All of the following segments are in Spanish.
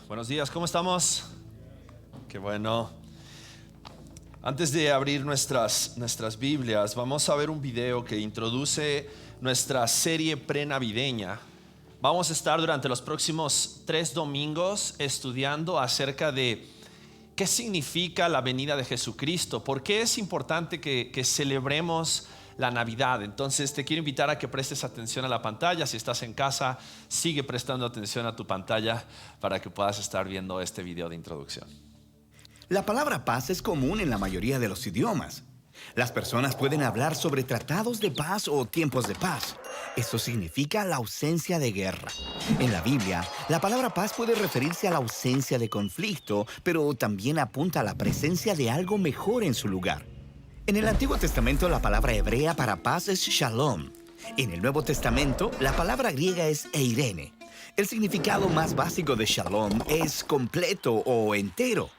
Buenos días, ¿cómo estamos? Qué bueno. Antes de abrir nuestras Biblias, vamos a ver un video que introduce nuestra serie prenavideña. Vamos a estar durante los próximos 3 domingos estudiando acerca de qué significa la venida de Jesucristo, por qué es importante que celebremos la Navidad. Entonces te quiero invitar a que prestes atención a la pantalla. Si estás en casa, sigue prestando atención a tu pantalla para que puedas estar viendo este video de introducción. La palabra paz es común en la mayoría de los idiomas. Las personas pueden hablar sobre tratados de paz o tiempos de paz. Eso significa la ausencia de guerra. En la Biblia, la palabra paz puede referirse a la ausencia de conflicto, pero también apunta a la presencia de algo mejor en su lugar. En el Antiguo Testamento, la palabra hebrea para paz es shalom. En el Nuevo Testamento, la palabra griega es eirene. El significado más básico de shalom es completo o entero.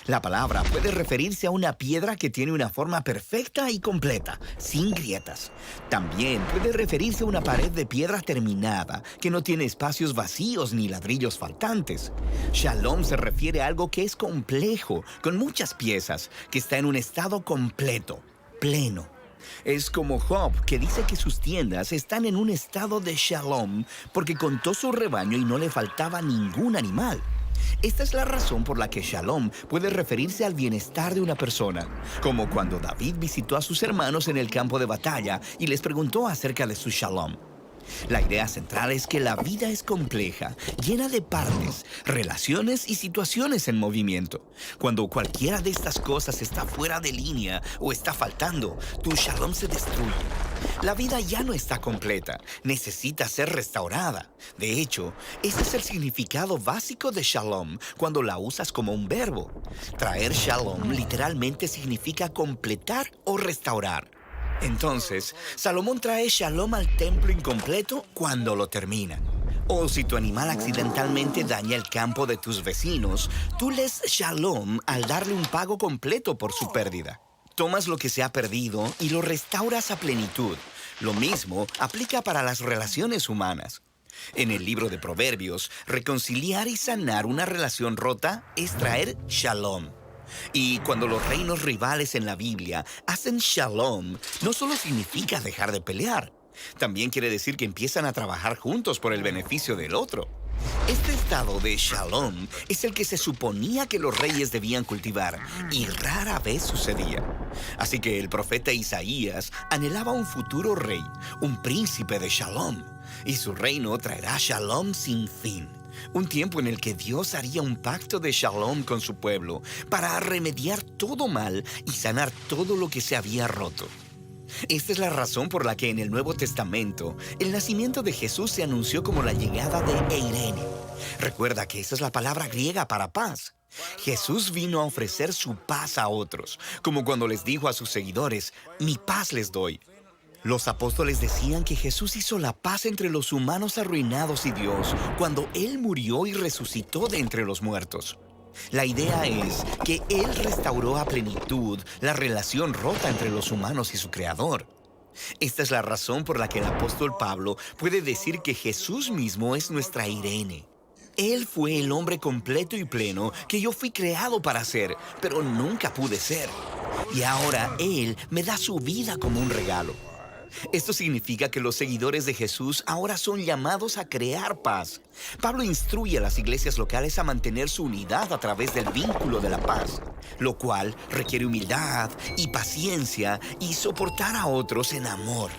La palabra puede referirse a una piedra que tiene una forma perfecta y completa, sin grietas. También puede referirse a una pared de piedra terminada, que no tiene espacios vacíos ni ladrillos faltantes. Shalom se refiere a algo que es complejo, con muchas piezas, que está en un estado completo, pleno. Es como Job, que dice que sus tiendas están en un estado de shalom, porque contó su rebaño y no le faltaba ningún animal. Esta es la razón por la que shalom puede referirse al bienestar de una persona, como cuando David visitó a sus hermanos en el campo de batalla y les preguntó acerca de su shalom. La idea central es que la vida es compleja, llena de partes, relaciones y situaciones en movimiento. Cuando cualquiera de estas cosas está fuera de línea o está faltando, tu shalom se destruye. La vida ya no está completa, necesita ser restaurada. De hecho, ese es el significado básico de shalom cuando la usas como un verbo. Traer shalom literalmente significa completar o restaurar. Entonces, Salomón trae shalom al templo incompleto cuando lo termina. O si tu animal accidentalmente daña el campo de tus vecinos, tú lees shalom al darle un pago completo por su pérdida. Tomas lo que se ha perdido y lo restauras a plenitud. Lo mismo aplica para las relaciones humanas. En el libro de Proverbios, reconciliar y sanar una relación rota es traer shalom. Y cuando los reinos rivales en la Biblia hacen shalom, no solo significa dejar de pelear, también quiere decir que empiezan a trabajar juntos por el beneficio del otro. Este estado de shalom es el que se suponía que los reyes debían cultivar y rara vez sucedía. Así que el profeta Isaías anhelaba un futuro rey, un príncipe de shalom, y su reino traerá shalom sin fin. Un tiempo en el que Dios haría un pacto de shalom con su pueblo para remediar todo mal y sanar todo lo que se había roto. Esta es la razón por la que en el Nuevo Testamento el nacimiento de Jesús se anunció como la llegada de Eirene. Recuerda que esa es la palabra griega para paz. Jesús vino a ofrecer su paz a otros, como cuando les dijo a sus seguidores, «Mi paz les doy». Los apóstoles decían que Jesús hizo la paz entre los humanos arruinados y Dios cuando Él murió y resucitó de entre los muertos. La idea es que Él restauró a plenitud la relación rota entre los humanos y su Creador. Esta es la razón por la que el apóstol Pablo puede decir que Jesús mismo es nuestra Irene. Él fue el hombre completo y pleno que yo fui creado para ser, pero nunca pude ser. Y ahora Él me da su vida como un regalo. Esto significa que los seguidores de Jesús ahora son llamados a crear paz. Pablo instruye a las iglesias locales a mantener su unidad a través del vínculo de la paz, lo cual requiere humildad y paciencia y soportar a otros en amor.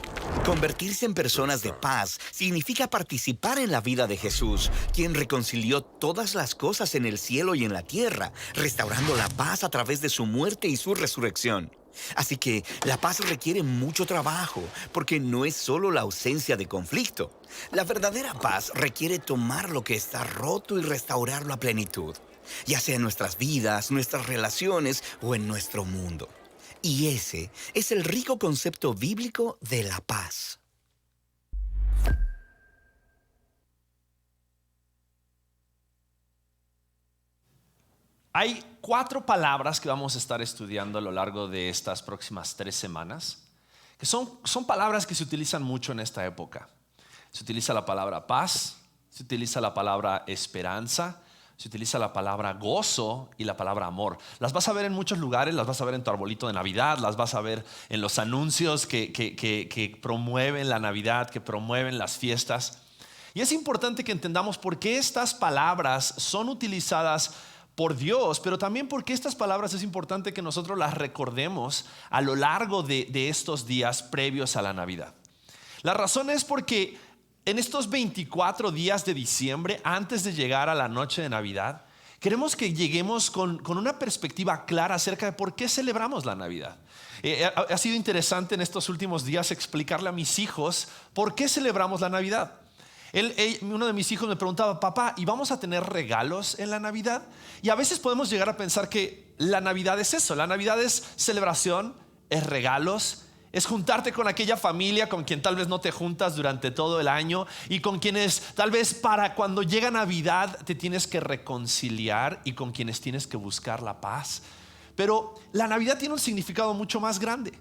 Convertirse en personas de paz significa participar en la vida de Jesús, quien reconcilió todas las cosas en el cielo y en la tierra, restaurando la paz a través de su muerte y su resurrección. Así que la paz requiere mucho trabajo, porque no es solo la ausencia de conflicto. La verdadera paz requiere tomar lo que está roto y restaurarlo a plenitud, ya sea en nuestras vidas, nuestras relaciones o en nuestro mundo. Y ese es el rico concepto bíblico de la paz. Hay 4 palabras que vamos a estar estudiando a lo largo de estas próximas 3 semanas, que son palabras que se utilizan mucho en esta época. Se utiliza la palabra paz, se utiliza la palabra esperanza, se utiliza la palabra gozo y la palabra amor. Las vas a ver en muchos lugares, las vas a ver en tu arbolito de Navidad, las vas a ver en los anuncios que promueven la Navidad, que promueven las fiestas. Y es importante que entendamos por qué estas palabras son utilizadas por Dios, pero también porque estas palabras es importante que nosotros las recordemos a lo largo de estos días previos a la Navidad. La razón es porque en estos 24 días de diciembre, antes de llegar a la noche de Navidad, queremos que lleguemos con una perspectiva clara acerca de por qué celebramos la Navidad. Ha sido interesante en estos últimos días explicarle a mis hijos por qué celebramos la Navidad. Uno de mis hijos me preguntaba: papá, ¿y vamos a tener regalos en la Navidad? Y a veces podemos llegar a pensar que la Navidad es eso. La Navidad es celebración, es regalos, es juntarte con aquella familia con quien tal vez no te juntas durante todo el año y con quienes tal vez para cuando llega Navidad te tienes que reconciliar y con quienes tienes que buscar la paz. Pero la Navidad tiene un significado mucho más grande.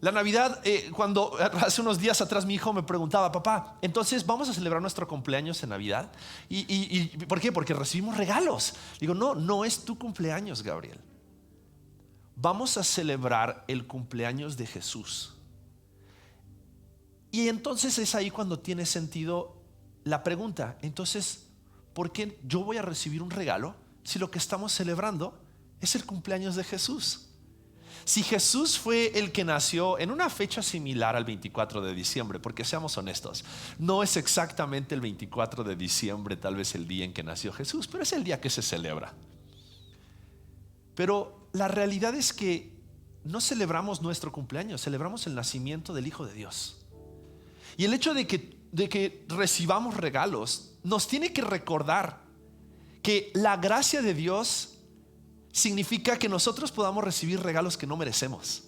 La Navidad, cuando hace unos días atrás mi hijo me preguntaba: papá, entonces vamos a celebrar nuestro cumpleaños en Navidad. ¿Y por qué? Porque recibimos regalos. Digo, no es tu cumpleaños, Gabriel. Vamos a celebrar el cumpleaños de Jesús. Y entonces es ahí cuando tiene sentido la pregunta: entonces, ¿por qué yo voy a recibir un regalo si lo que estamos celebrando es el cumpleaños de Jesús? Si Jesús fue el que nació en una fecha similar al 24 de diciembre, porque seamos honestos, no es exactamente el 24 de diciembre tal vez el día en que nació Jesús, pero es el día que se celebra. Pero la realidad es que no celebramos nuestro cumpleaños, celebramos el nacimiento del Hijo de Dios. Y el hecho de que recibamos regalos nos tiene que recordar que la gracia de Dios significa que nosotros podamos recibir regalos que no merecemos.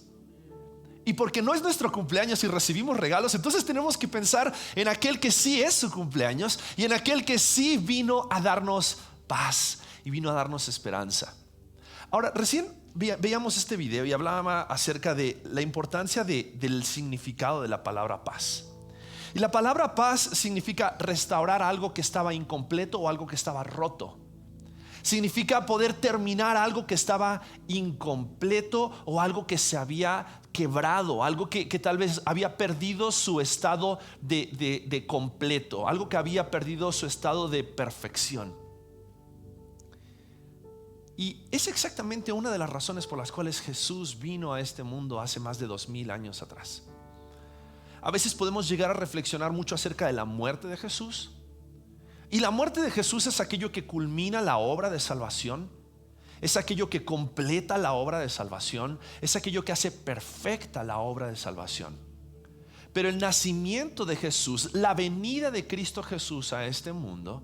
Y porque no es nuestro cumpleaños y recibimos regalos, entonces tenemos que pensar en aquel que sí es su cumpleaños y en aquel que sí vino a darnos paz y vino a darnos esperanza. Ahora, recién veíamos este video y hablaba acerca de la importancia del significado de la palabra paz. Y la palabra paz significa restaurar algo que estaba incompleto o algo que estaba roto. Significa poder terminar algo que estaba incompleto o algo que se había quebrado, algo que tal vez había perdido su estado de completo, algo que había perdido su estado de perfección. Y es exactamente una de las razones por las cuales Jesús vino a este mundo hace más de 2000 años atrás. A veces podemos llegar a reflexionar mucho acerca de la muerte de Jesús. Y la muerte de Jesús es aquello que culmina la obra de salvación, es aquello que completa la obra de salvación, es aquello que hace perfecta la obra de salvación. Pero el nacimiento de Jesús, la venida de Cristo Jesús a este mundo,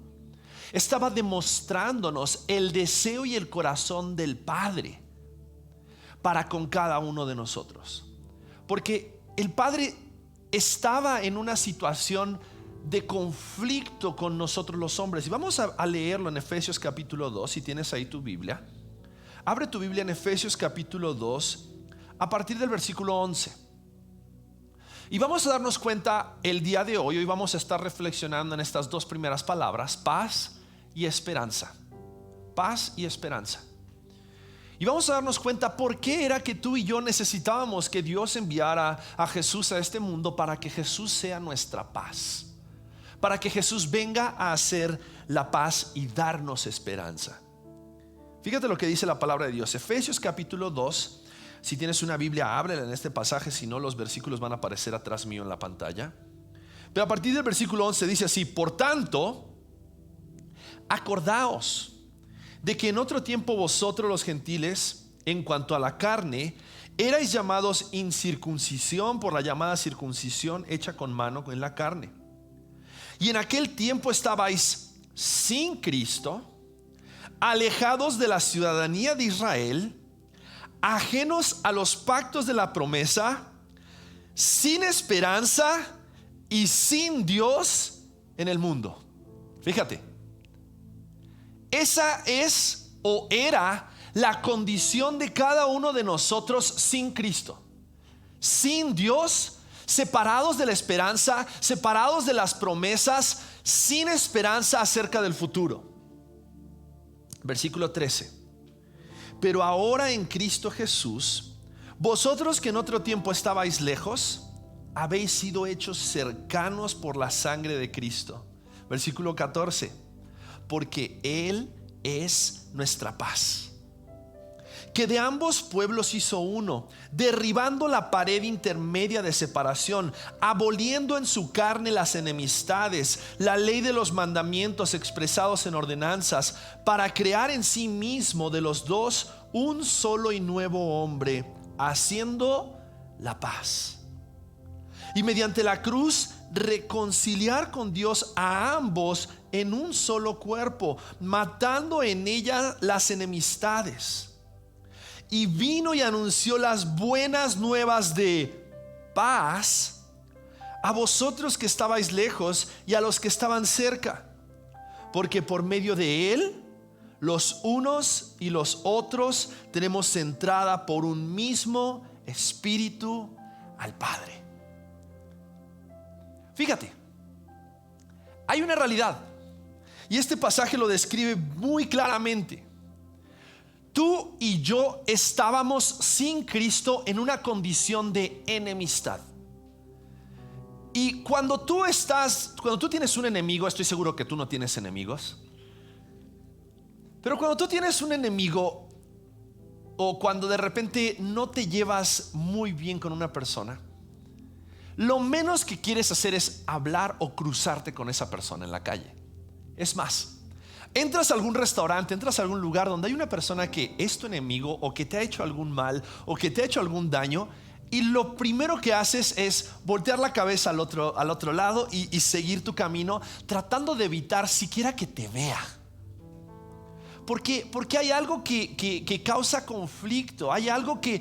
estaba demostrándonos el deseo y el corazón del Padre para con cada uno de nosotros. Porque el Padre estaba en una situación de conflicto con nosotros los hombres. Y vamos a leerlo en Efesios capítulo 2. Si tienes ahí tu Biblia, abre tu Biblia en Efesios capítulo 2 a partir del versículo 11. Y vamos a darnos cuenta el día de hoy vamos a estar reflexionando en estas dos primeras palabras: paz y esperanza. Paz y esperanza. Y vamos a darnos cuenta por qué era que tú y yo necesitábamos que Dios enviara a Jesús a este mundo, para que Jesús sea nuestra paz, para que Jesús venga a hacer la paz y darnos esperanza. Fíjate lo que dice la palabra de Dios, Efesios capítulo 2. Si tienes una Biblia, ábrela en este pasaje, si no, los versículos van a aparecer atrás mío en la pantalla. Pero a partir del versículo 11 dice así: por tanto, acordaos de que en otro tiempo vosotros los gentiles, en cuanto a la carne, erais llamados incircuncisión por la llamada circuncisión hecha con mano en la carne. Y en aquel tiempo estabais sin Cristo, alejados de la ciudadanía de Israel, ajenos a los pactos de la promesa, sin esperanza y sin Dios en el mundo. Fíjate, esa es o era la condición de cada uno de nosotros sin Cristo, sin Dios, separados de la esperanza, separados de las promesas, sin esperanza acerca del futuro. Versículo 13. Pero ahora en Cristo Jesús, vosotros que en otro tiempo estabais lejos, habéis sido hechos cercanos por la sangre de Cristo. Versículo 14. Porque Él es nuestra paz, que de ambos pueblos hizo uno, derribando la pared intermedia de separación, aboliendo en su carne las enemistades, la ley de los mandamientos expresados en ordenanzas, para crear en sí mismo de los dos un solo y nuevo hombre, haciendo la paz. Y mediante la cruz reconciliar con Dios a ambos en un solo cuerpo, matando en ella las enemistades. Y vino y anunció las buenas nuevas de paz a vosotros que estabais lejos y a los que estaban cerca, porque por medio de Él los unos y los otros tenemos entrada por un mismo Espíritu al Padre. Fíjate, hay una realidad y este pasaje lo describe muy claramente. Tú y yo estábamos sin Cristo en una condición de enemistad. Y cuando tú tienes un enemigo, estoy seguro que tú no tienes enemigos, pero cuando tú tienes un enemigo, o cuando de repente no te llevas muy bien con una persona, lo menos que quieres hacer es hablar o cruzarte con esa persona en la calle. Es más, entras a algún restaurante, entras a algún lugar donde hay una persona que es tu enemigo, o que te ha hecho algún mal, o que te ha hecho algún daño, y lo primero que haces es voltear la cabeza al otro lado y seguir tu camino, tratando de evitar siquiera que te vea. Porque hay algo que causa conflicto, hay algo que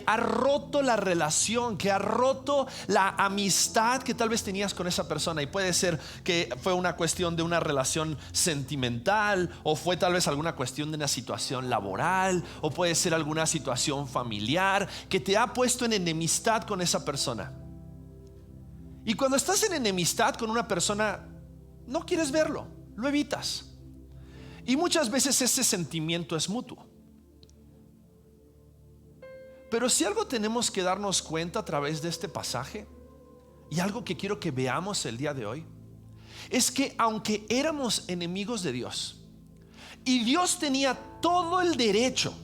ha roto la relación, que ha roto la amistad que tal vez tenías con esa persona. Y puede ser que fue una cuestión de una relación sentimental, o fue tal vez alguna cuestión de una situación laboral, o puede ser alguna situación familiar que te ha puesto en enemistad con esa persona. Y cuando estás en enemistad con una persona, no quieres verlo, lo evitas. Y muchas veces ese sentimiento es mutuo. Pero si algo tenemos que darnos cuenta a través de este pasaje, y algo que quiero que veamos el día de hoy, es que aunque éramos enemigos de Dios, y Dios tenía todo el derecho,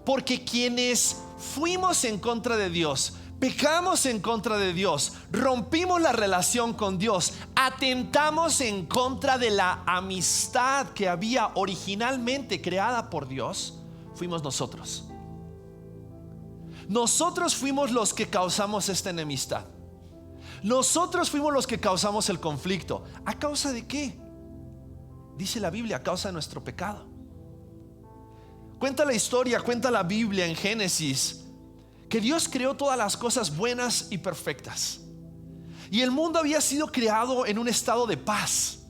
porque quienes fuimos en contra de Dios, pecamos en contra de Dios, rompimos la relación con Dios, atentamos en contra de la amistad que había originalmente creada por Dios, fuimos nosotros. Nosotros fuimos los que causamos esta enemistad. Nosotros fuimos los que causamos el conflicto. ¿A causa de qué? Dice la Biblia, a causa de nuestro pecado. Cuenta la historia, cuenta la Biblia en Génesis, que Dios creó todas las cosas buenas y perfectas, y el mundo había sido creado en un estado de paz,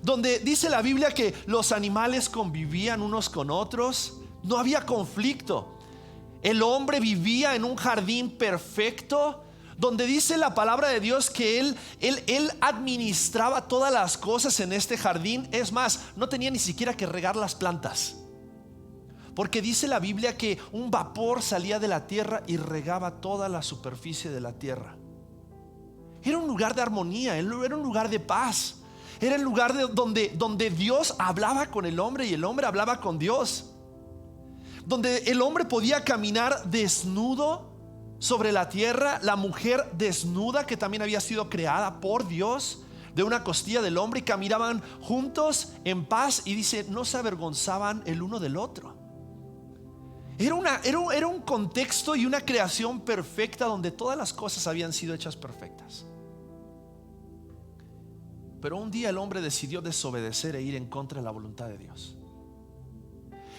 donde dice la Biblia que los animales convivían unos con otros, no había conflicto. El hombre vivía en un jardín perfecto, donde dice la palabra de Dios que él administraba todas las cosas en este jardín. Es más, no tenía ni siquiera que regar las plantas, porque dice la Biblia que un vapor salía de la tierra y regaba toda la superficie de la tierra. Era un lugar de armonía, era un lugar de paz. Era el lugar donde Dios hablaba con el hombre y el hombre hablaba con Dios, donde el hombre podía caminar desnudo sobre la tierra, la mujer desnuda, que también había sido creada por Dios de una costilla del hombre, y caminaban juntos en paz, y dice, no se avergonzaban el uno del otro. Era un contexto y una creación perfecta, donde todas las cosas habían sido hechas perfectas. Pero un día el hombre decidió desobedecer e ir en contra de la voluntad de Dios.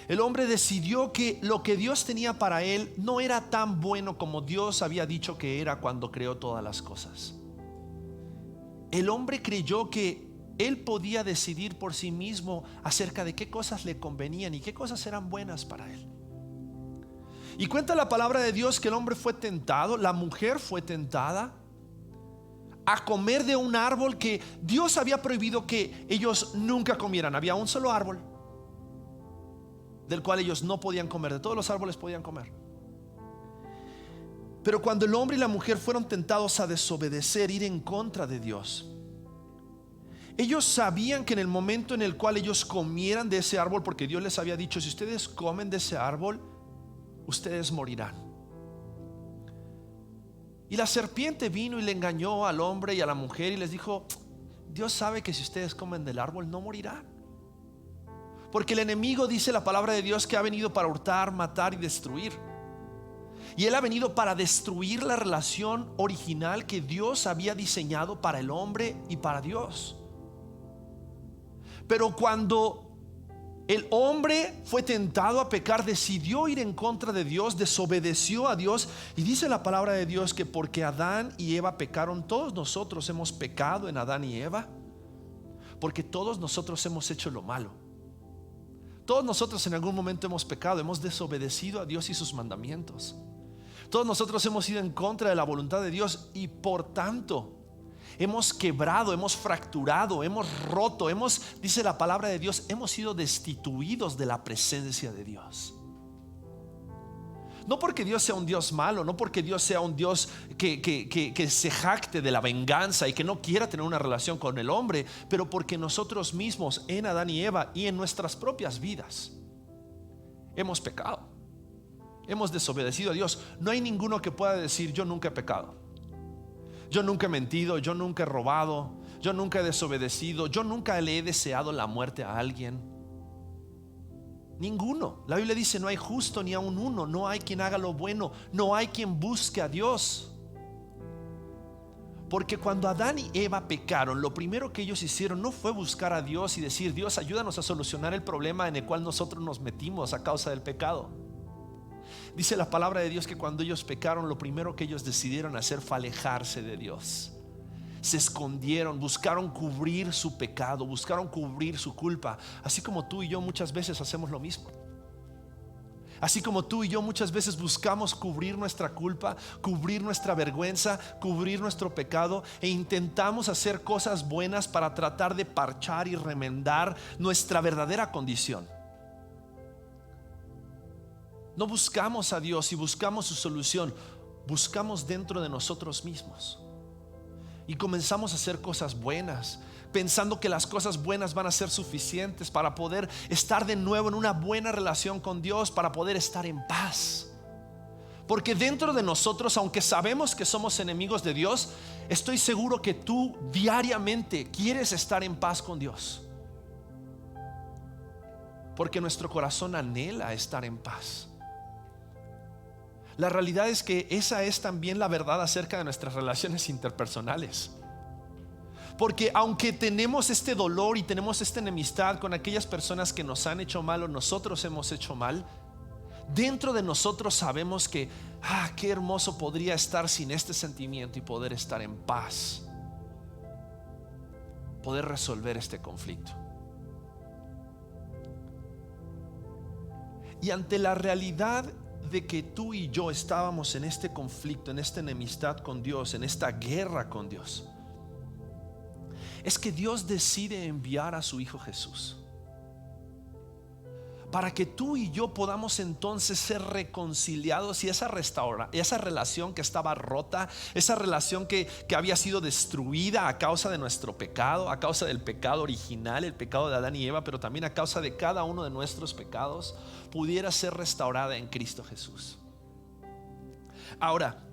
El hombre decidió que lo que Dios tenía para él no era tan bueno como Dios había dicho que era cuando creó todas las cosas. El hombre creyó que él podía decidir por sí mismo acerca de qué cosas le convenían y qué cosas eran buenas para él. Y cuenta la palabra de Dios que el hombre fue tentado, la mujer fue tentada a comer de un árbol que Dios había prohibido que ellos nunca comieran. Había un solo árbol, del cual ellos no podían comer. De todos los árboles podían comer. Pero cuando el hombre y la mujer fueron tentados a desobedecer, ir en contra de Dios, ellos sabían que en el momento en el cual ellos comieran de ese árbol, porque Dios les había dicho: si ustedes comen de ese árbol, ustedes morirán. Y la serpiente vino y le engañó al hombre y a la mujer y les dijo: Dios sabe que si ustedes comen del árbol no morirán, porque el enemigo, dice la palabra de Dios, que ha venido para hurtar, matar y destruir. Y él ha venido para destruir la relación original que Dios había diseñado para el hombre y para Dios. Pero cuando el hombre fue tentado a pecar, decidió ir en contra de Dios, desobedeció a Dios. Y dice la palabra de Dios que porque Adán y Eva pecaron, todos nosotros hemos pecado en Adán y Eva, porque todos nosotros hemos hecho lo malo. Todos nosotros en algún momento hemos pecado, hemos desobedecido a Dios y sus mandamientos. Todos nosotros hemos ido en contra de la voluntad de Dios y por tanto hemos quebrado, hemos fracturado, hemos roto, dice la palabra de Dios, hemos sido destituidos de la presencia de Dios. No porque Dios sea un Dios malo, no porque Dios sea un Dios que se jacte de la venganza y que no quiera tener una relación con el hombre, pero porque nosotros mismos en Adán y Eva y en nuestras propias vidas hemos pecado. Hemos desobedecido a Dios. No hay ninguno que pueda decir: yo nunca he pecado, yo nunca he mentido, yo nunca he robado, yo nunca he desobedecido, yo nunca le he deseado la muerte a alguien. Ninguno. La Biblia dice: no hay justo ni aun uno, no hay quien haga lo bueno, no hay quien busque a Dios. Porque cuando Adán y Eva pecaron, lo primero que ellos hicieron no fue buscar a Dios y decir: Dios, ayúdanos a solucionar el problema en el cual nosotros nos metimos a causa del pecado. Dice la palabra de Dios que cuando ellos pecaron, lo primero que ellos decidieron hacer fue alejarse de Dios. Se escondieron, buscaron cubrir su pecado, buscaron cubrir su culpa. Así como tú y yo muchas veces hacemos lo mismo. Así como tú y yo muchas veces buscamos cubrir nuestra culpa, cubrir nuestra vergüenza, cubrir nuestro pecado, e intentamos hacer cosas buenas para tratar de parchar y remendar nuestra verdadera condición. No buscamos a Dios y buscamos su solución, buscamos dentro de nosotros mismos. Y comenzamos a hacer cosas buenas, pensando que las cosas buenas van a ser suficientes para poder estar de nuevo en una buena relación con Dios, para poder estar en paz. Porque dentro de nosotros, aunque sabemos que somos enemigos de Dios, estoy seguro que tú diariamente quieres estar en paz con Dios. Porque nuestro corazón anhela estar en paz. La realidad es que esa es también la verdad acerca de nuestras relaciones interpersonales. Porque aunque tenemos este dolor y tenemos esta enemistad con aquellas personas que nos han hecho mal o nosotros hemos hecho mal, dentro de nosotros sabemos que qué hermoso podría estar sin este sentimiento y poder estar en paz, poder resolver este conflicto. Y ante la realidad de que tú y yo estábamos en este conflicto, en esta enemistad con Dios, en esta guerra con Dios, es que Dios decide enviar a su Hijo Jesús para que tú y yo podamos entonces ser reconciliados y esa relación que estaba rota, esa relación que había sido destruida a causa de nuestro pecado, a causa del pecado original, el pecado de Adán y Eva, pero también a causa de cada uno de nuestros pecados, pudiera ser restaurada en Cristo Jesús. Ahora,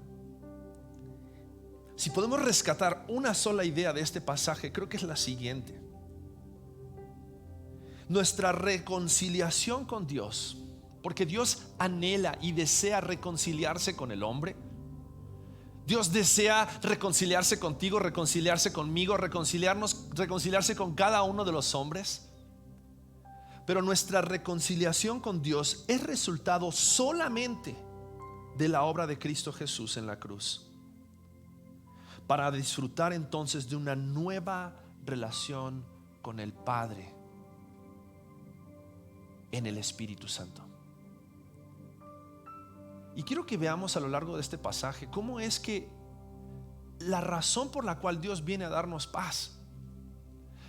si podemos rescatar una sola idea de este pasaje, creo que es la siguiente: nuestra reconciliación con Dios, porque Dios anhela y desea reconciliarse con el hombre. Dios desea reconciliarse contigo, reconciliarse conmigo, reconciliarse con cada uno de los hombres. Pero nuestra reconciliación con Dios es resultado solamente de la obra de Cristo Jesús en la cruz, para disfrutar entonces de una nueva relación con el Padre en el Espíritu Santo. Y quiero que veamos a lo largo de este pasaje cómo es que la razón por la cual Dios viene a darnos paz,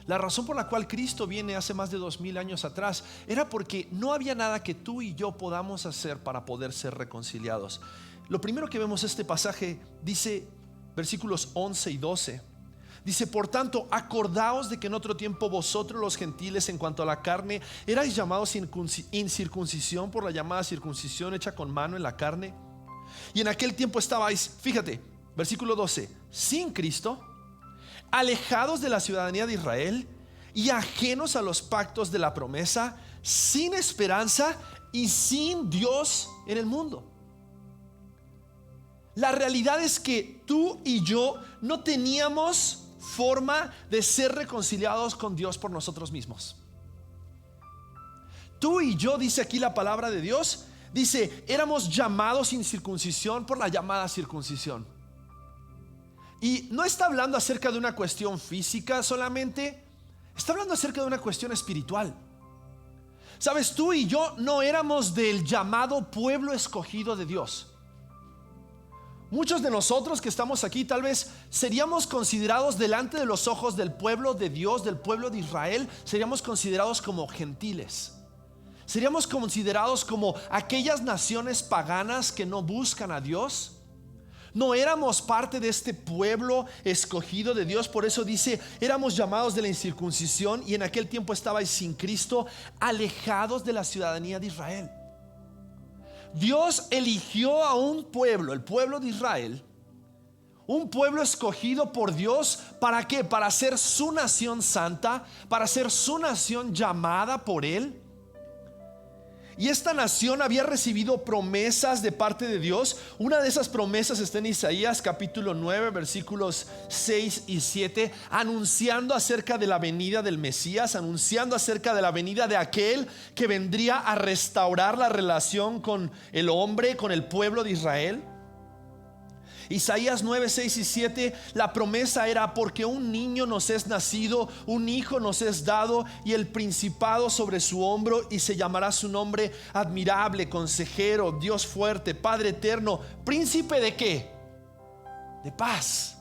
La razón por la cual Cristo viene hace más de 2000 años atrás era porque no había nada que tú y yo podamos hacer para poder ser reconciliados. Lo primero que vemos este pasaje dice, versículos 11 y 12. Dice: por tanto, acordaos de que en otro tiempo vosotros los gentiles, en cuanto a la carne, erais llamados incircuncisión por la llamada circuncisión hecha con mano en la carne. Y en aquel tiempo estabais, fíjate, versículo 12, sin Cristo, alejados de la ciudadanía de Israel y ajenos a los pactos de la promesa, sin esperanza y sin Dios en el mundo. La realidad es que tú y yo no teníamos forma de ser reconciliados con Dios por nosotros mismos. Tú y yo, dice aquí la palabra de Dios, dice, éramos llamados sin circuncisión por la llamada circuncisión. Y no está hablando acerca de una cuestión física solamente, está hablando acerca de una cuestión espiritual. Sabes, tú y yo no éramos del llamado pueblo escogido de Dios. Muchos de nosotros que estamos aquí tal vez seríamos considerados delante de los ojos del pueblo de Dios, del pueblo de Israel, seríamos considerados como gentiles. Seríamos considerados como aquellas naciones paganas que no buscan a Dios. No éramos parte de este pueblo escogido de Dios. Por eso dice, éramos llamados de la incircuncisión y en aquel tiempo estabais sin Cristo, alejados de la ciudadanía de Israel. Dios eligió a un pueblo, el pueblo de Israel, un pueblo escogido por Dios. ¿Para qué? Para ser su nación santa, para ser su nación llamada por Él. Y esta nación había recibido promesas de parte de Dios. Una de esas promesas está en Isaías capítulo 9 versículos 6 y 7, anunciando acerca de la venida del Mesías, anunciando acerca de la venida de aquel que vendría a restaurar la relación con el hombre, con el pueblo de Israel. Isaías 9, 6 y 7, la promesa era: porque un niño nos es nacido, un hijo nos es dado, y el principado sobre su hombro, y se llamará su nombre admirable, consejero, Dios fuerte, Padre eterno, príncipe de ¿qué? De paz.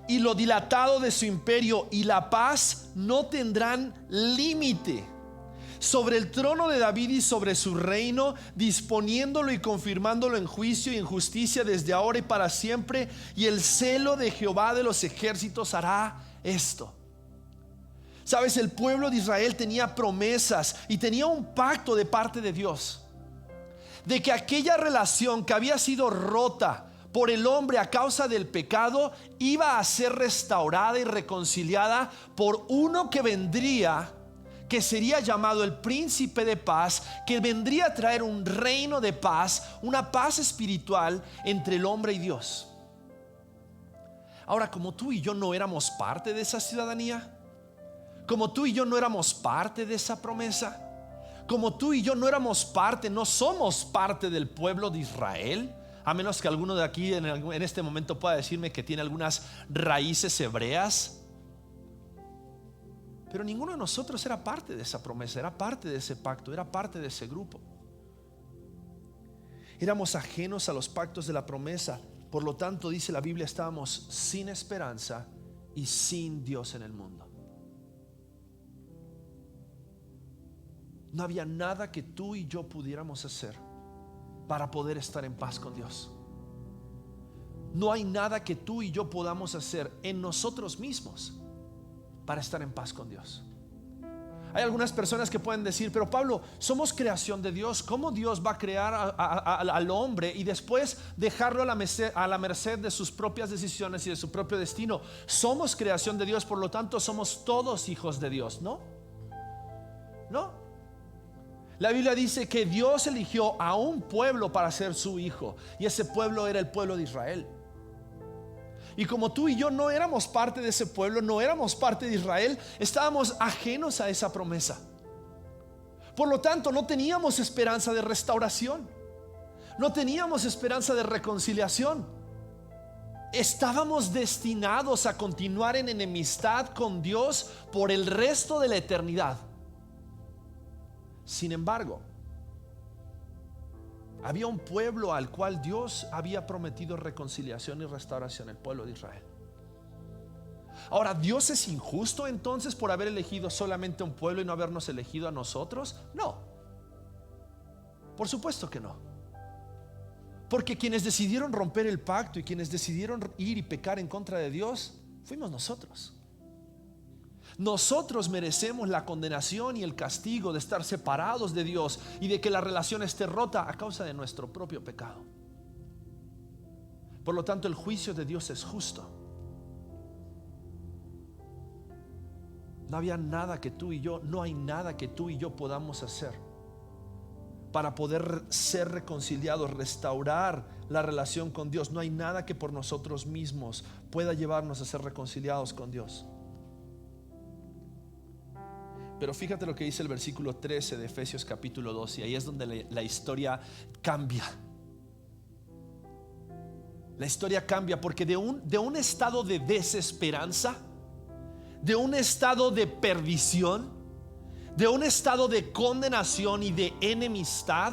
Y lo dilatado de su imperio y la paz no tendrán límite sobre el trono de David y sobre su reino, disponiéndolo y confirmándolo en juicio y en justicia desde ahora y para siempre. Y el celo de Jehová de los ejércitos hará esto. Sabes, el pueblo de Israel tenía promesas y tenía un pacto de parte de Dios, de que aquella relación que había sido rota por el hombre a causa del pecado iba a ser restaurada y reconciliada por uno que vendría, que sería llamado el príncipe de paz, que vendría a traer un reino de paz, una paz espiritual entre el hombre y Dios. Ahora, como tú y yo no éramos parte de esa ciudadanía, como tú y yo no éramos parte de esa promesa, como tú y yo no éramos parte, no somos parte del pueblo de Israel, a menos que alguno de aquí en este momento pueda decirme que tiene algunas raíces hebreas. Pero ninguno de nosotros era parte de esa promesa, era parte de ese pacto, era parte de ese grupo. Éramos ajenos a los pactos de la promesa. Por lo tanto, dice la Biblia, estábamos sin esperanza y sin Dios en el mundo. No había nada que tú y yo pudiéramos hacer para poder estar en paz con Dios. No hay nada que tú y yo podamos hacer en nosotros mismos para estar en paz con Dios. Hay algunas personas que pueden decir: pero Pablo, somos creación de Dios. ¿Cómo Dios va a crear al hombre y después dejarlo a la merced de sus propias decisiones y de su propio destino? Somos creación de Dios, por lo tanto somos todos hijos de Dios. No. La Biblia dice que Dios eligió a un pueblo para ser su hijo, y ese pueblo era el pueblo de Israel. Y como tú y yo no éramos parte de ese pueblo, no éramos parte de Israel, estábamos ajenos a esa promesa. Por lo tanto, no teníamos esperanza de restauración, no teníamos esperanza de reconciliación. Estábamos destinados a continuar en enemistad con Dios por el resto de la eternidad. Sin embargo, había un pueblo al cual Dios había prometido reconciliación y restauración, el pueblo de Israel. Ahora, ¿Dios es injusto entonces por haber elegido solamente un pueblo y no habernos elegido a nosotros? No, por supuesto que no. Porque quienes decidieron romper el pacto y quienes decidieron ir y pecar en contra de Dios, fuimos nosotros. Nosotros merecemos la condenación y el castigo de estar separados de Dios y de que la relación esté rota a causa de nuestro propio pecado. Por lo tanto, el juicio de Dios es justo. No había nada que tú y yo, no hay nada que tú y yo podamos hacer para poder ser reconciliados, restaurar la relación con Dios. No hay nada que por nosotros mismos pueda llevarnos a ser reconciliados con Dios. Pero fíjate lo que dice el versículo 13 de Efesios capítulo 2, y ahí es donde la historia cambia. La historia cambia porque de un estado de desesperanza, de un estado de perdición, de un estado de condenación y de enemistad,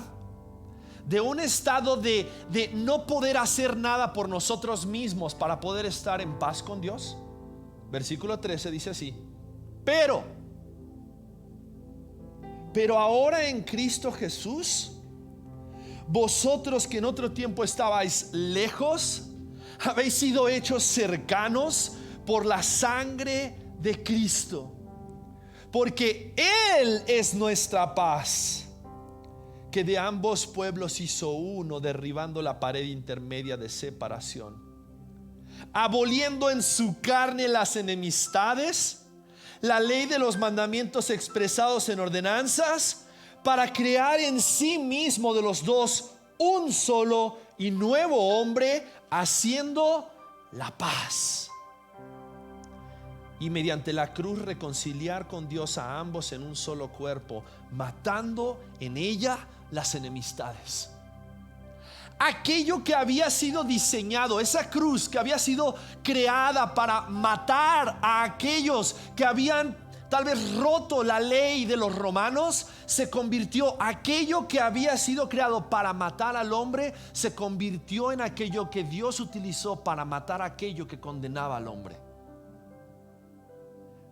de un estado de no poder hacer nada por nosotros mismos para poder estar en paz con Dios. Versículo 13 dice así: Pero ahora en Cristo Jesús, vosotros que en otro tiempo estabais lejos, habéis sido hechos cercanos por la sangre de Cristo, porque Él es nuestra paz, que de ambos pueblos hizo uno, derribando la pared intermedia de separación, aboliendo en su carne las enemistades, la ley de los mandamientos expresados en ordenanzas, para crear en sí mismo de los dos un solo y nuevo hombre, haciendo la paz, y mediante la cruz reconciliar con Dios a ambos en un solo cuerpo, matando en ella las enemistades. Aquello que había sido diseñado, esa cruz que había sido creada para matar a aquellos que habían tal vez roto la ley de los romanos, se convirtió, aquello que había sido creado para matar al hombre, se convirtió en aquello que Dios utilizó para matar a aquello que condenaba al hombre.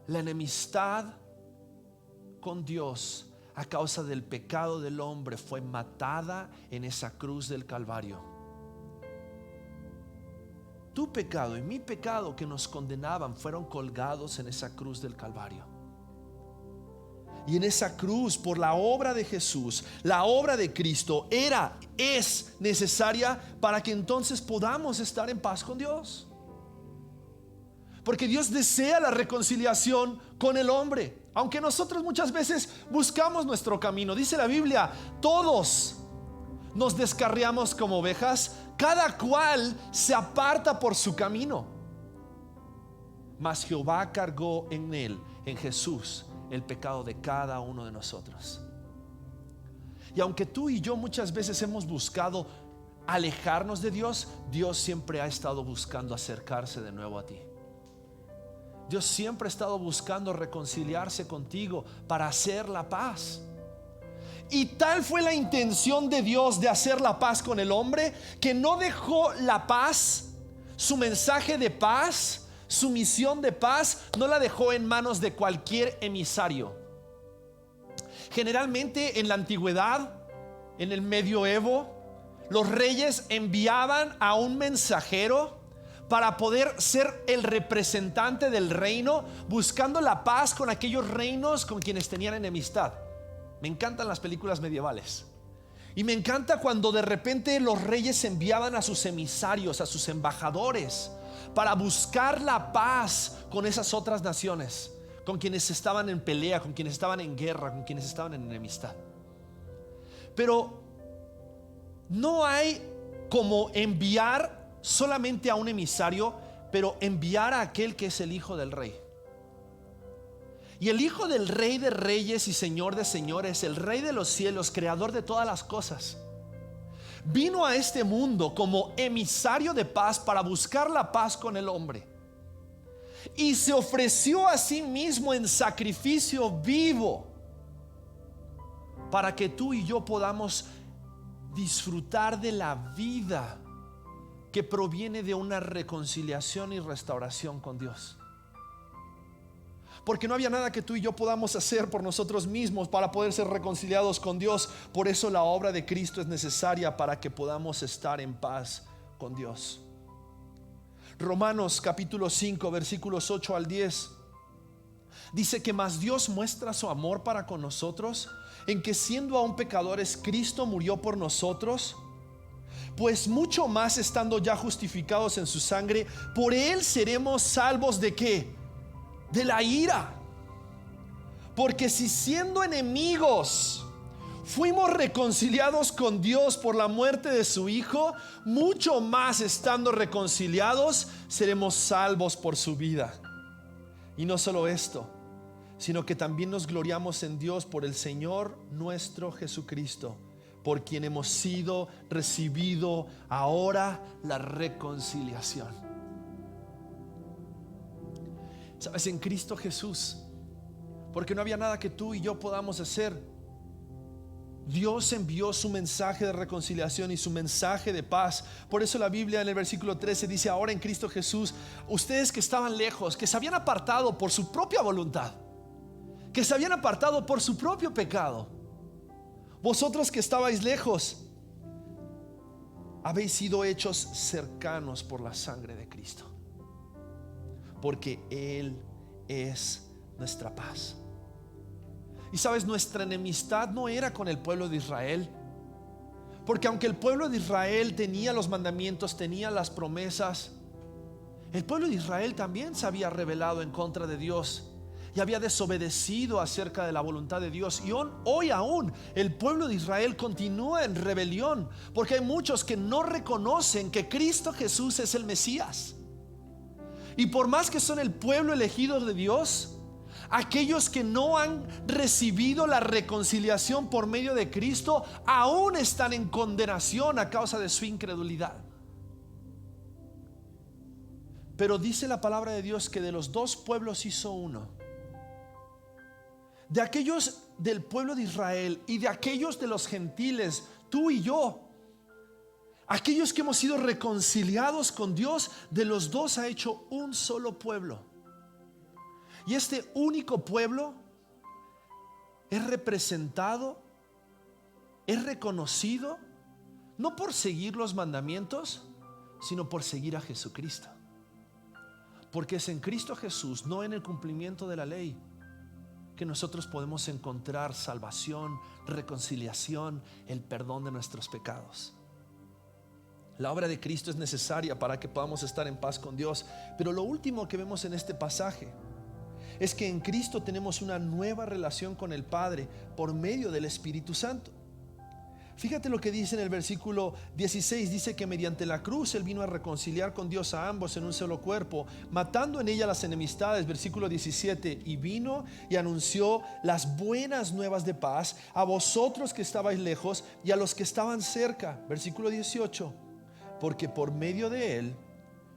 La enemistad con Dios a causa del pecado del hombre fue matada en esa cruz del Calvario. Tu pecado y mi pecado que nos condenaban fueron colgados en esa cruz del Calvario. Y en esa cruz, por la obra de Jesús, la obra de Cristo es necesaria para que entonces podamos estar en paz con Dios. Porque Dios desea la reconciliación con el hombre, aunque nosotros muchas veces buscamos nuestro camino. Dice la Biblia: todos nos descarriamos como ovejas, cada cual se aparta por su camino, mas Jehová cargó en él, en Jesús, el pecado de cada uno de nosotros. Y aunque tú y yo muchas veces hemos buscado alejarnos de Dios, Dios siempre ha estado buscando acercarse de nuevo a ti. Dios siempre ha estado buscando reconciliarse contigo para hacer la paz. Y tal fue la intención de Dios de hacer la paz con el hombre, que no dejó la paz, su mensaje de paz, su misión de paz, no la dejó en manos de cualquier emisario. Generalmente en la antigüedad, en el medioevo, los reyes enviaban a un mensajero para poder ser el representante del reino, buscando la paz con aquellos reinos con quienes tenían enemistad. Me encantan las películas medievales, y me encanta cuando de repente los reyes enviaban a sus emisarios, a sus embajadores, para buscar la paz con esas otras naciones, con quienes estaban en pelea, con quienes estaban en guerra, con quienes estaban en enemistad. Pero no hay como enviar solamente a un emisario, pero enviar a aquel que es el hijo del rey. Y el hijo del rey de reyes y señor de señores, el rey de los cielos, creador de todas las cosas, vino a este mundo como emisario de paz para buscar la paz con el hombre, y se ofreció a sí mismo en sacrificio vivo para que tú y yo podamos disfrutar de la vida que proviene de una reconciliación y restauración con Dios. porque no había nada que tú y yo podamos hacer por nosotros mismos para poder ser reconciliados con Dios. Por eso la obra de Cristo es necesaria para que podamos estar en paz con Dios. Romanos capítulo 5 versículos 8 al 10 dice que más Dios muestra su amor para con nosotros en que siendo aún pecadores Cristo murió por nosotros. Pues mucho más estando ya justificados en su sangre, por él seremos salvos ¿de qué? De la ira. Porque si siendo enemigos fuimos reconciliados con Dios por la muerte de su Hijo, mucho más estando reconciliados seremos salvos por su vida. Y no solo esto, sino que también nos gloriamos en Dios por el Señor nuestro Jesucristo, por quien hemos sido recibido ahora la reconciliación. Sabes, en Cristo Jesús, porque no había nada que tú y yo podamos hacer, Dios envió su mensaje de reconciliación y su mensaje de paz. Por eso la Biblia en el versículo 13 dice: ahora en Cristo Jesús, ustedes que estaban lejos, que se habían apartado por su propia voluntad, que se habían apartado por su propio pecado, vosotros que estabais lejos, habéis sido hechos cercanos por la sangre de Cristo, porque Él es nuestra paz. Y sabes, nuestra enemistad no era con el pueblo de Israel, porque aunque el pueblo de Israel tenía los mandamientos, tenía las promesas, el pueblo de Israel también se había rebelado en contra de Dios y había desobedecido acerca de la voluntad de Dios. Y hoy aún el pueblo de Israel continúa en rebelión, porque hay muchos que no reconocen que Cristo Jesús es el Mesías. Y por más que son el pueblo elegido de Dios, aquellos que no han recibido la reconciliación por medio de Cristo aún están en condenación a causa de su incredulidad. Pero dice la palabra de Dios que de los dos pueblos hizo uno. De aquellos del pueblo de Israel y de aquellos de los gentiles, tú y yo, aquellos que hemos sido reconciliados con Dios, de los dos ha hecho un solo pueblo. Y este único pueblo es representado, es reconocido, no por seguir los mandamientos, sino por seguir a Jesucristo. Porque es en Cristo Jesús, no en el cumplimiento de la ley, que nosotros podemos encontrar salvación, reconciliación, el perdón de nuestros pecados. La obra de Cristo es necesaria para que podamos estar en paz con Dios. Pero lo último que vemos en este pasaje es que en Cristo tenemos una nueva relación con el Padre por medio del Espíritu Santo. Fíjate lo que dice en el versículo 16. Dice que mediante la cruz Él vino a reconciliar con Dios a ambos en un solo cuerpo, matando en ella las enemistades. Versículo 17: y vino y anunció las buenas nuevas de paz a vosotros que estabais lejos y a los que estaban cerca. Versículo 18: porque por medio de Él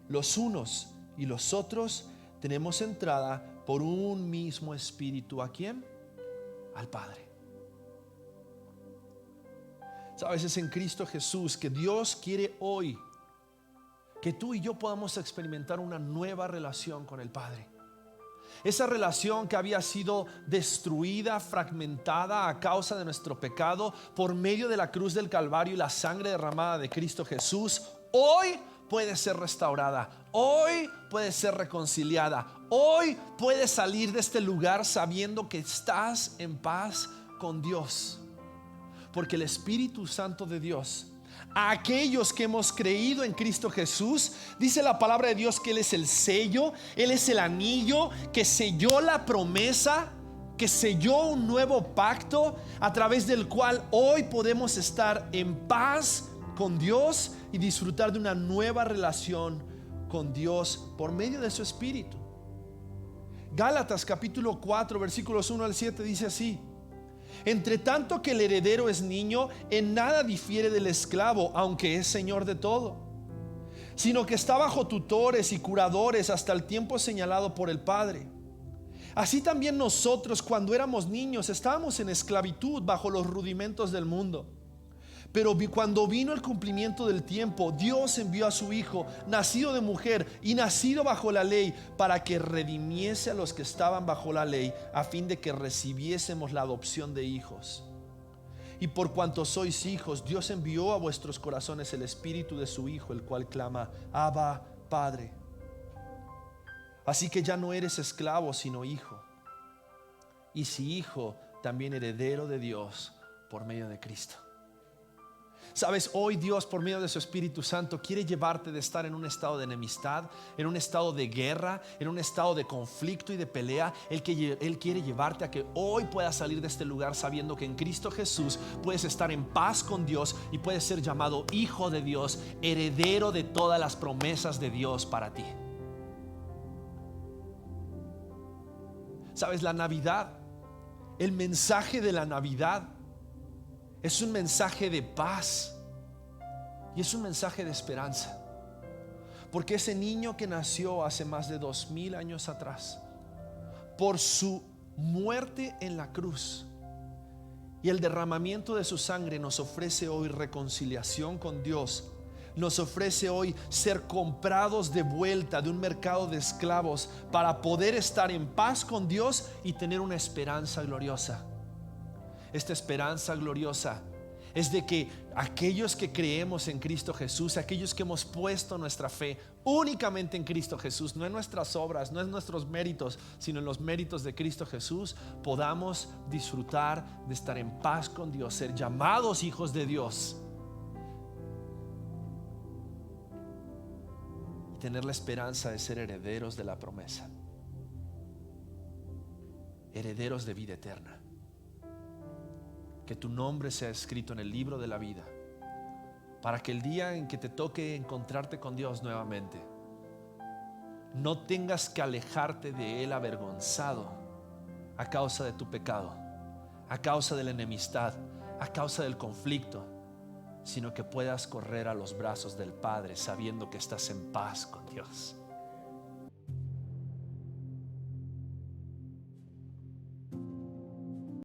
los unos y los otros tenemos entrada por un mismo Espíritu. ¿A quién? Al Padre. Sabes, es en Cristo Jesús que Dios quiere hoy que tú y yo podamos experimentar una nueva relación con el Padre. Esa relación que había sido destruida, fragmentada a causa de nuestro pecado, por medio de la cruz del Calvario y la sangre derramada de Cristo Jesús, hoy puede ser restaurada, hoy puede ser reconciliada, hoy puedes salir de este lugar sabiendo que estás en paz con Dios. Porque el Espíritu Santo de Dios, a aquellos que hemos creído en Cristo Jesús, dice la palabra de Dios que Él es el sello, Él es el anillo que selló la promesa, que selló un nuevo pacto a través del cual hoy podemos estar en paz con Dios y disfrutar de una nueva relación con Dios por medio de su Espíritu. Gálatas capítulo 4 versículos 1 al 7 dice así: entre tanto que el heredero es niño, en nada difiere del esclavo, aunque es señor de todo, sino que está bajo tutores y curadores hasta el tiempo señalado por el Padre. Así también nosotros, cuando éramos niños, estábamos en esclavitud bajo los rudimentos del mundo. Pero cuando vino el cumplimiento del tiempo, Dios envió a su Hijo, nacido de mujer y nacido bajo la ley, para que redimiese a los que estaban bajo la ley, a fin de que recibiésemos la adopción de hijos. Y por cuanto sois hijos, Dios envió a vuestros corazones el Espíritu de su Hijo, el cual clama: Abba, Padre. Así que ya no eres esclavo, sino hijo. Y si hijo, también heredero de Dios por medio de Cristo. Sabes, hoy Dios, por medio de su Espíritu Santo, quiere llevarte de estar en un estado de enemistad, en un estado de guerra, en un estado de conflicto y de pelea. Él quiere llevarte a que hoy puedas salir de este lugar sabiendo que en Cristo Jesús puedes estar en paz con Dios y puedes ser llamado hijo de Dios, heredero de todas las promesas de Dios para ti. Sabes, la Navidad, el mensaje de la Navidad es un mensaje de paz y es un mensaje de esperanza, porque ese niño que nació hace más de 2000 años atrás, por su muerte en la cruz y el derramamiento de su sangre, nos ofrece hoy reconciliación con Dios. Nos ofrece hoy ser comprados de vuelta de un mercado de esclavos para poder estar en paz con Dios y tener una esperanza gloriosa. Esta esperanza gloriosa es de que aquellos que creemos en Cristo Jesús, aquellos que hemos puesto nuestra fe únicamente en Cristo Jesús, no en nuestras obras, no en nuestros méritos, sino en los méritos de Cristo Jesús, podamos disfrutar de estar en paz con Dios, ser llamados hijos de Dios y tener la esperanza de ser herederos de la promesa, herederos de vida eterna. Que tu nombre sea escrito en el libro de la vida, para que el día en que te toque encontrarte con Dios nuevamente, no tengas que alejarte de Él avergonzado a causa de tu pecado, a causa de la enemistad, a causa del conflicto, sino que puedas correr a los brazos del Padre sabiendo que estás en paz con Dios.